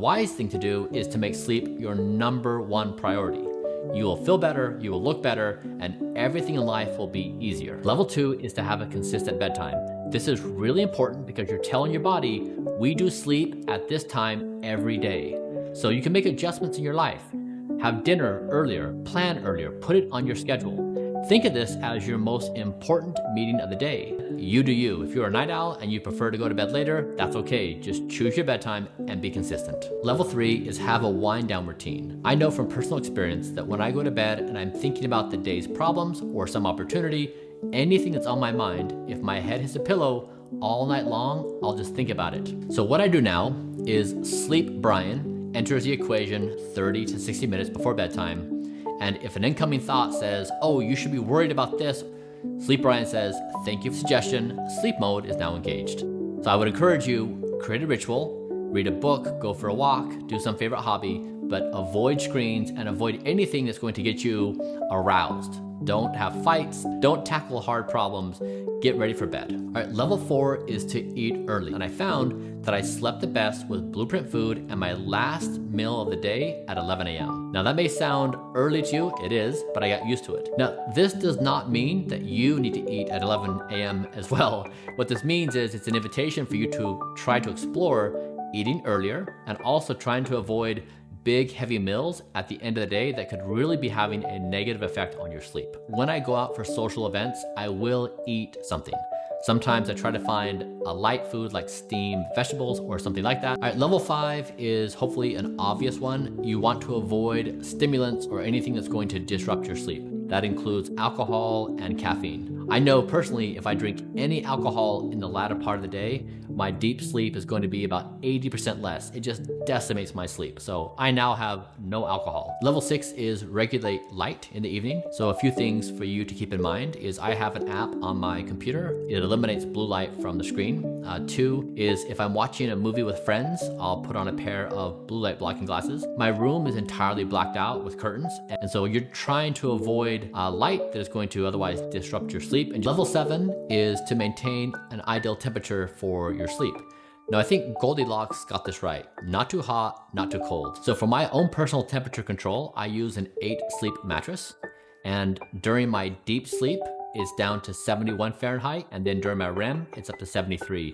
Wise thing to do is to make sleep your #1 priority. You will feel better, you will look better, and everything in life will be easier. Level 2 is to have a consistent bedtime. This is really important because you're telling your body, we do sleep at this time every day. So you can make adjustments in your life. Have dinner earlier, plan earlier, put it on your schedule. Think of this as your most important meeting of the day. You do you. If you're a night owl and you prefer to go to bed later, that's okay. Just choose your bedtime and be consistent. Level 3 is have a wind down routine. I know from personal experience that when I go to bed and I'm thinking about the day's problems or some opportunity, anything that's on my mind, if my head hits a pillow all night long, I'll just think about it. So what I do now is sleep Brian enters the equation 30 to 60 minutes before bedtime. And if an incoming thought says, oh, you should be worried about this, Sleep Brian says, thank you for the suggestion, sleep mode is now engaged. So I would encourage you, create a ritual, read a book, go for a walk, do some favorite hobby, but avoid screens and avoid anything that's going to get you aroused. Don't have fights, don't tackle hard problems, get ready for bed. All right, level 4 is to eat early. And I found that I slept the best with Blueprint food and my last meal of the day at 11 a.m. Now that may sound early to you, it is, but I got used to it. Now, this does not mean that you need to eat at 11 a.m. as well. What this means is it's an invitation for you to try to explore eating earlier and also trying to avoid big heavy meals at the end of the day that could really be having a negative effect on your sleep. When I go out for social events, I will eat something. Sometimes I try to find a light food like steamed vegetables or something like that. All right, level 5 is hopefully an obvious one. You want to avoid stimulants or anything that's going to disrupt your sleep. That includes alcohol and caffeine. I know personally, if I drink any alcohol in the latter part of the day, my deep sleep is going to be about 80% less. It just decimates my sleep. So I now have no alcohol. Level 6 is regulate light in the evening. So a few things for you to keep in mind is I have an app on my computer. It eliminates blue light from the screen. 2 is if I'm watching a movie with friends, I'll put on a pair of blue light blocking glasses. My room is entirely blacked out with curtains. And so you're trying to avoid light that is going to otherwise disrupt your sleep. And level 7 is to maintain an ideal temperature for your sleep. Now, I think Goldilocks got this right. Not too hot, not too cold. So for my own personal temperature control, I use an 8 sleep mattress. And during my deep sleep, it's down to 71 Fahrenheit. And then during my REM, it's up to 73.